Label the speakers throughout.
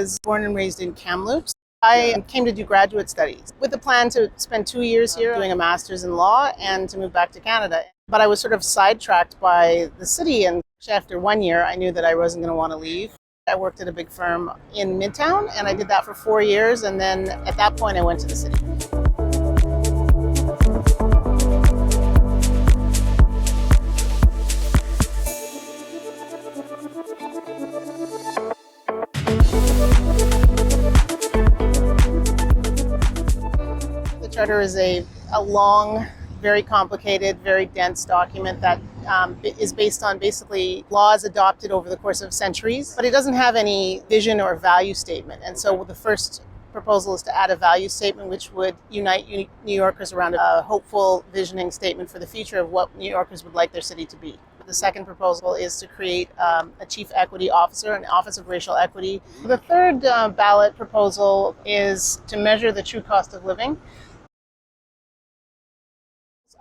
Speaker 1: was born and raised in Kamloops. I came to do graduate studies with the plan to spend 2 years here doing a master's in law and to move back to Canada. But I was sort of sidetracked by the city, and after 1 year, I knew that I wasn't going to want to leave. I worked at a big firm in Midtown, and I did that for 4 years, and then at that point, I went to the city. The charter is a long, very complicated, very dense document that is based on basically laws adopted over the course of centuries, but it doesn't have any vision or value statement. And so the first proposal is to add a value statement which would unite New Yorkers around a hopeful visioning statement for the future of what New Yorkers would like their city to be. The second proposal is to create a chief equity officer, an office of racial equity. The third ballot proposal is to measure the true cost of living.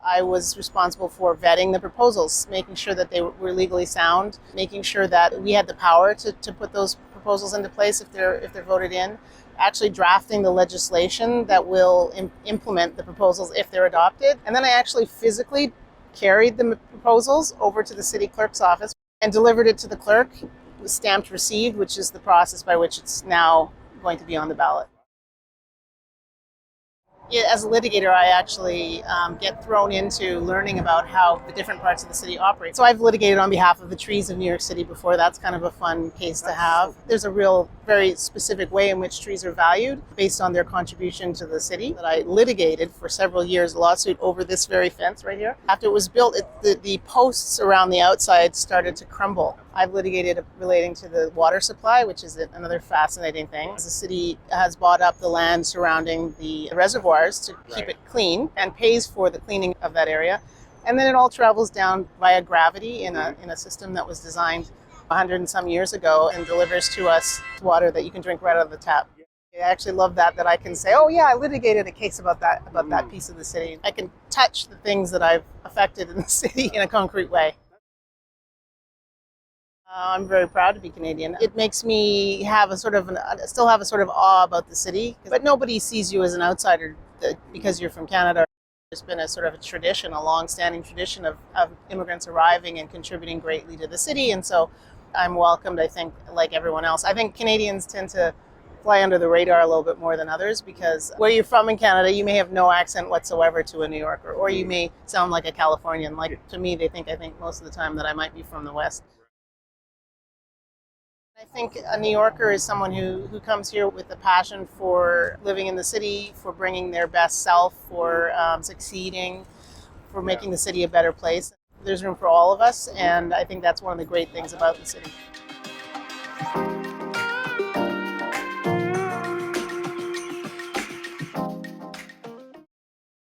Speaker 1: I was responsible for vetting the proposals, making sure that they were legally sound, making sure that we had the power to put those proposals into place if they're voted in, actually drafting the legislation that will implement the proposals if they're adopted. And then I actually physically carried the proposals over to the city clerk's office and delivered it to the clerk. It was stamped received, which is the process by which it's now going to be on the ballot. As a litigator, I actually get thrown into learning about how the different parts of the city operate. So I've litigated on behalf of the trees of New York City before. That's kind of a fun case to have. There's a real, very specific way in which trees are valued based on their contribution to the city. That I litigated for several years, a lawsuit over this very fence right here. After it was built, the posts around the outside started to crumble. I've litigated relating to the water supply, which is another fascinating thing. The city has bought up the land surrounding the reservoirs to keep it clean and pays for the cleaning of that area. And then it all travels down via gravity in a system that was designed 100 and some years ago and delivers to us water that you can drink right out of the tap. I actually love that I can say, oh yeah, I litigated a case about that piece of the city. I can touch the things that I've affected in the city in a concrete way. I'm very proud to be Canadian. It makes me have still have a sort of awe about the city, but nobody sees you as an outsider because you're from Canada. There's been a sort of a tradition, a long-standing tradition of immigrants arriving and contributing greatly to the city, and so I'm welcomed, I think, like everyone else. I think Canadians tend to fly under the radar a little bit more than others because where you're from in Canada, you may have no accent whatsoever to a New Yorker, or you may sound like a Californian. Like to me, I think most of the time that I might be from the West. I think a New Yorker is someone who comes here with a passion for living in the city, for bringing their best self, for succeeding, for making the city a better place. There's room for all of us, and I think that's one of the great things about the city.